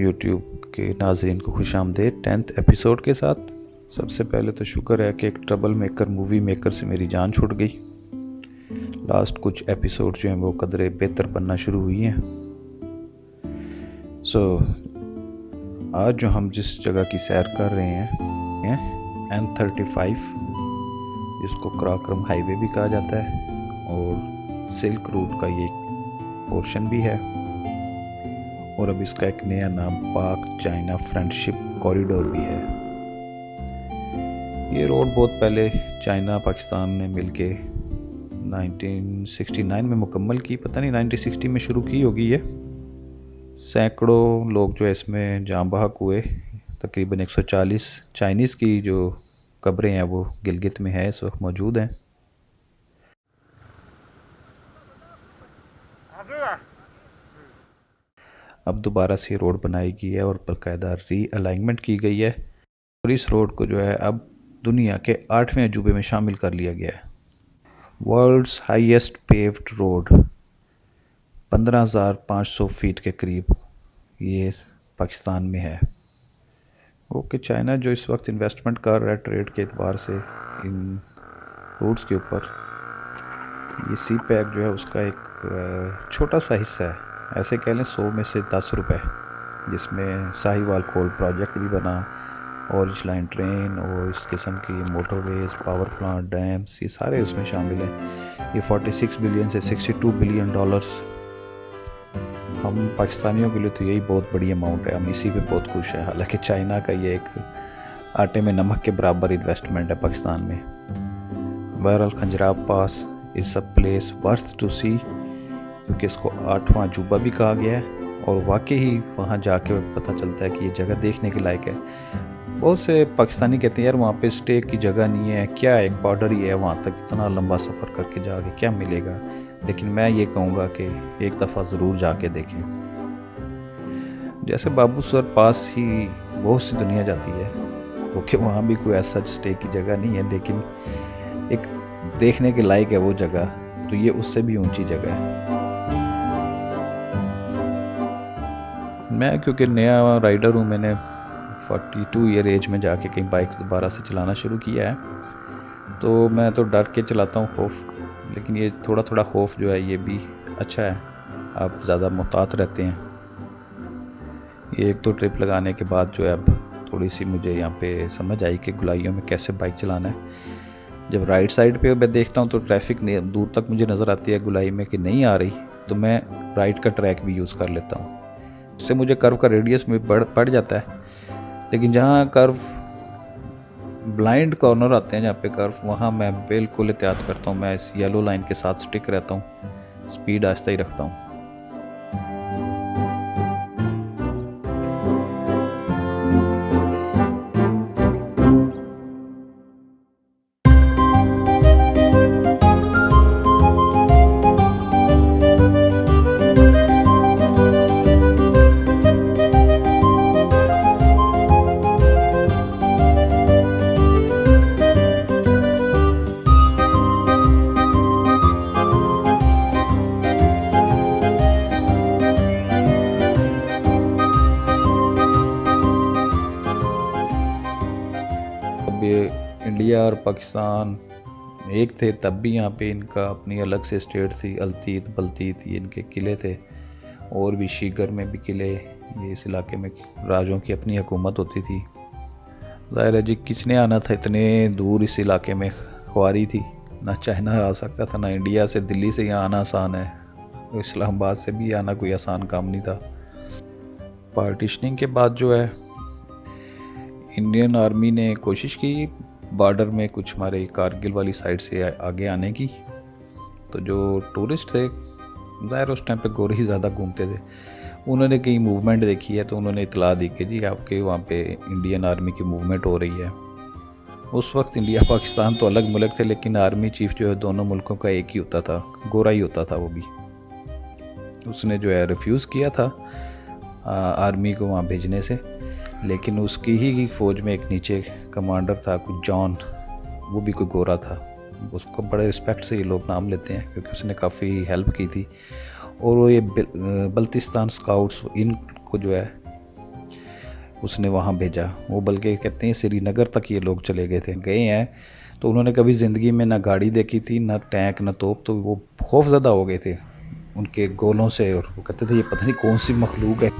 YouTube के नाज़रीन को खुशामदीद 10th एपिसोड के साथ। सबसे पहले तो शुक्र है कि एक ट्रबल मेकर मूवी मेकर से मेरी जान छूट गई। लास्ट कुछ एपिसोड जो हैं वो कदरे बेहतर बनना शुरू हुई हैं। आज जो हम जिस जगह की सैर कर रहे हैं N35, जिसको कराक्रम हाईवे भी कहा जाता है और सिल्क रूट का ये पोर्शन भी है, और अब इसका एक नया नाम पाक चाइना फ्रेंडशिप कॉरिडोर भी है। ये रोड बहुत पहले चाइना पाकिस्तान ने मिलके 1969 में मुकम्मल की, पता नहीं 1960 में शुरू की होगी ये। सैकड़ों लोग जो है इसमें जाँ बहक हुए। तकरीबन 140 चाइनीज़ की जो कब्रें हैं वो गिलगित में है, इस वक्त मौजूद हैं। अब दोबारा से रोड बनाई गई है और बाकायदा रीअलाइनमेंट की गई है, और इस रोड को जो है अब दुनिया के 8वें अजूबे में शामिल कर लिया गया है। World's highest paved road 15,500 feet के करीब ये पाकिस्तान में है। ओके, चाइना जो इस वक्त इन्वेस्टमेंट कर रहा है ट्रेड के एतबार से इन रोड्स के ऊपर, ये सी पैक जो है उसका एक छोटा सा हिस्सा है, ऐसे कह लें 100 में से 10 रुपए, जिसमें साहिवाल कोल प्रोजेक्ट भी बना, ऑरेंज लाइन ट्रेन और इस किस्म की मोटरवेज, पावर प्लांट, डैम्स, ये सारे उसमें शामिल हैं। ये 46 बिलियन से 62 बिलियन डॉलर्स, हम पाकिस्तानियों के लिए तो यही बहुत बड़ी अमाउंट है, हम इसी पे बहुत खुश हैं। हालांकि चाइना का ये एक आटे में नमक के बराबर इन्वेस्टमेंट है पाकिस्तान में। बहरहाल Khunjerab pass is a place worth to see, क्योंकि इसको 8वां अजूबा भी कहा गया है, और वाकई ही वहाँ जाके पता चलता है कि ये जगह देखने के लायक है। बहुत से पाकिस्तानी कहते हैं यार वहाँ पे स्टे की जगह नहीं है, क्या एक बॉर्डर ही है, वहाँ तक इतना लंबा सफ़र करके जाके क्या मिलेगा। लेकिन मैं ये कहूँगा कि एक दफ़ा ज़रूर जाके देखें। जैसे बाबूसर पास ही बहुत सी दुनिया जाती है, क्योंकि वहाँ भी कोई ऐसा स्टे की जगह नहीं है, लेकिन एक देखने के लायक है वो जगह, तो ये उससे भी ऊंची जगह है। मैं क्योंकि नया राइडर हूँ, मैंने 42 ईयर एज में जाके कहीं बाइक दोबारा से चलाना शुरू किया है, तो मैं तो डर के चलाता हूँ खौफ, लेकिन ये थोड़ा थोड़ा खौफ जो है ये भी अच्छा है, आप ज़्यादा मुहतात रहते हैं। ये एक तो ट्रिप लगाने के बाद जो है अब थोड़ी सी मुझे यहाँ पे समझ आई कि गुलाइयों में कैसे बाइक चलाना है। जब राइट साइड पे मैं देखता हूँ तो ट्रैफिक दूर तक मुझे नज़र आती है गुलाई में कि नहीं आ रही, तो मैं राइट का ट्रैक भी यूज़ कर लेता हूँ। इससे मुझे कर्व का रेडियस में बढ़ जाता है। लेकिन जहाँ कर्व ब्लाइंड कॉर्नर आते हैं, जहाँ पे कर्व, वहाँ मैं बिल्कुल एहतियात करता हूँ। मैं इस येलो लाइन के साथ स्टिक रहता हूँ, स्पीड आहिस्ता ही रखता हूँ। इंडिया और पाकिस्तान एक थे तब भी यहाँ पे इनका अपनी अलग से स्टेट थी। अलतीत बल्तीत ये इनके किले थे, और भी शीगर में भी किले, ये इस इलाके में राजों की अपनी हुकूमत होती थी। ज़ाहिर है जी किसने आना था इतने दूर इस इलाके में, ख्वारी थी, ना चाइना आ सकता था, ना इंडिया से दिल्ली से यहाँ आना आसान है, इस्लामाबाद से भी आना कोई आसान काम नहीं था। पार्टीशनिंग के बाद जो है इंडियन आर्मी ने कोशिश की बॉर्डर में कुछ हमारे कारगिल वाली साइड से आगे आने की, तो जो टूरिस्ट थे ज़ाहिर उस टाइम पे गोरे ही ज़्यादा घूमते थे, उन्होंने कहीं मूवमेंट देखी है तो उन्होंने इतला दी कि जी आपके वहाँ पे इंडियन आर्मी की मूवमेंट हो रही है। उस वक्त इंडिया पाकिस्तान तो अलग मुल्क थे, लेकिन आर्मी चीफ जो है दोनों मुल्कों का एक ही होता था, गोरा ही होता था वो भी। उसने जो है रिफ्यूज़ किया था आर्मी को वहाँ भेजने से, लेकिन उसकी ही फ़ौज में एक नीचे कमांडर था कुछ जॉन, वो भी कोई गोरा था, उसको बड़े रिस्पेक्ट से ये लोग नाम लेते हैं क्योंकि उसने काफ़ी हेल्प की थी। और वो ये बल्तिस्तान स्काउट्स इनको जो है उसने वहाँ भेजा। वो बल्कि कहते हैं श्रीनगर तक ये लोग चले गए हैं। तो उन्होंने कभी ज़िंदगी में ना गाड़ी देखी थी, ना टैंक, ना तोप। तो वो खौफज़दा हो गए थे उनके गोलों से, और वो कहते थे ये पता नहीं कौन सी मखलूक है।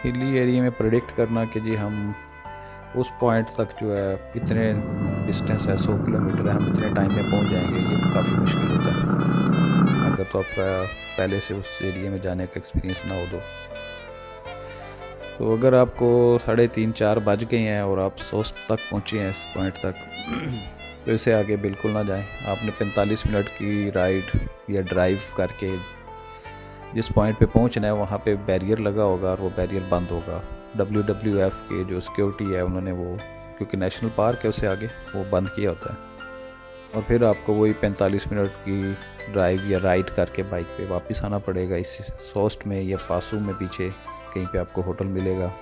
हिली एरिया में प्रेडिक्ट करना कि जी हम उस पॉइंट तक जो है इतने डिस्टेंस है, 100 किलोमीटर है, हम इतने टाइम में पहुंच जाएंगे, ये काफ़ी मुश्किल होता है अगर तो आपका पहले से उस एरिया में जाने का एक्सपीरियंस ना हो तो अगर आपको 3:30-4 बज गए हैं और आप सोस्ट तक पहुंचे हैं इस पॉइंट तक तो इससे आगे बिल्कुल ना जाएं। आपने 45 मिनट की राइड या ड्राइव करके जिस पॉइंट पे पहुंचना है वहाँ पे बैरियर लगा होगा और वो बैरियर बंद होगा। WWF के जो सिक्योरिटी है उन्होंने वो, क्योंकि नेशनल पार्क है उससे आगे, वो बंद किया होता है। और फिर आपको वही 45 मिनट की ड्राइव या राइड करके बाइक पे वापस आना पड़ेगा। इस सोस्ट में या पासू में पीछे कहीं पे आपको होटल मिलेगा।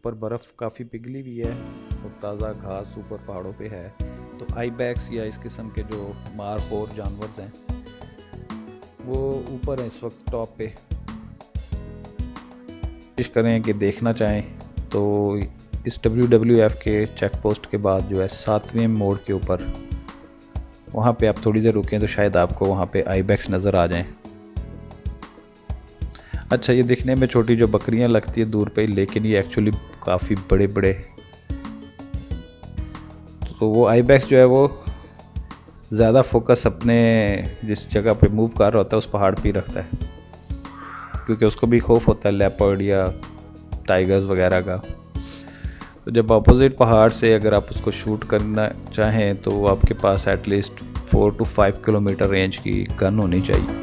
ऊपर बर्फ़ काफ़ी पिघली हुई है और ताज़ा घास ऊपर पहाड़ों पे है। तो आइबैक्स या इस किस्म के जो मारखोर जानवर हैं वो ऊपर हैं इस वक्त टॉप पे। कोशिश करें कि देखना चाहें तो इस WWF के चेक पोस्ट के बाद जो है 7वें मोड़ के ऊपर, वहाँ पे आप थोड़ी देर रुकें तो शायद आपको वहाँ पे आइबैक्स नज़र आ जाएं। अच्छा, ये दिखने में छोटी जो बकरियां लगती है दूर पे, लेकिन ये एक्चुअली काफ़ी बड़े बड़े। तो वो आइबैक्स जो है वो ज़्यादा फोकस अपने जिस जगह पे मूव कर रहा होता है उस पहाड़ पे ही रखता है, क्योंकि उसको भी खौफ होता है लेपर्ड या टाइगर्स वगैरह का। तो जब अपोजिट पहाड़ से अगर आप उसको शूट करना चाहें तो आपके पास एटलीस्ट 4 to 5 किलोमीटर रेंज की गन होनी चाहिए।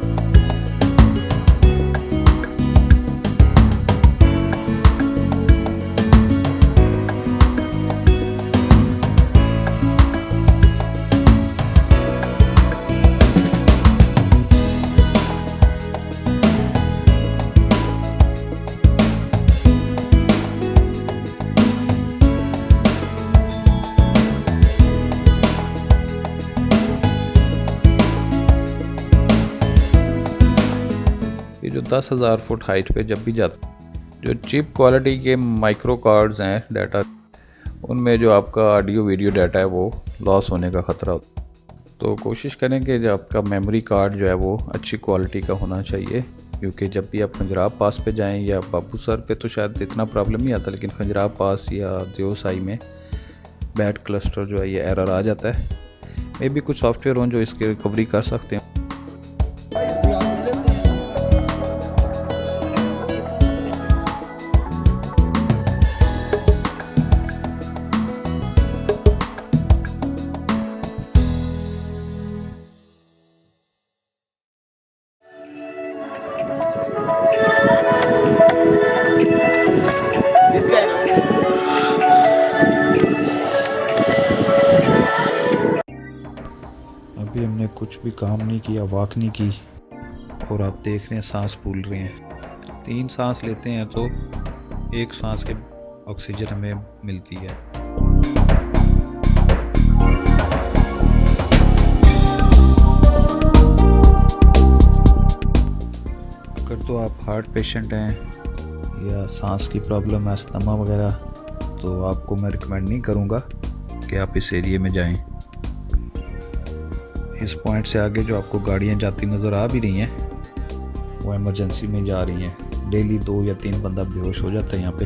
ये जो 10,000 फुट हाइट पे जब भी जाता, जो चिप क्वालिटी के माइक्रो कार्ड्स हैं डाटा, उनमें जो आपका ऑडियो वीडियो डाटा है वो लॉस होने का ख़तरा होता है। तो कोशिश करें कि जो आपका मेमोरी कार्ड जो है वो अच्छी क्वालिटी का होना चाहिए, क्योंकि जब भी आप खंजराब पास पे जाएं या बाबूसर पे तो शायद इतना प्रॉब्लम नहीं आता, लेकिन खंजराब पास या देवसाई में बैट क्लस्टर जो है ये एरर आ जाता है। मे भी कुछ सॉफ्टवेयर हों जो इसकी रिकवरी कर सकते हैं। अभी हमने कुछ भी काम नहीं किया, वॉक नहीं की, और आप देख रहे हैं सांस फूल रहे हैं। 3 सांस लेते हैं तो 1 सांस के ऑक्सीजन हमें मिलती है। अगर तो आप हार्ट पेशेंट हैं या सांस की प्रॉब्लम है, अस्थमा वगैरह, तो आपको मैं रिकमेंड नहीं करूँगा कि आप इस एरिया में जाएं। इस पॉइंट से आगे जो आपको गाड़ियाँ जाती नज़र आ भी रही हैं वो इमरजेंसी में जा रही हैं। डेली 2 या 3 बंदा बेहोश हो जाता है यहाँ पे।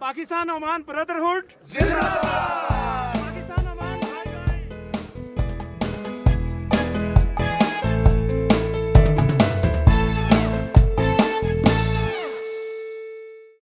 पाकिस्तान ओमान ब्रदरहुड जिंदाबाद।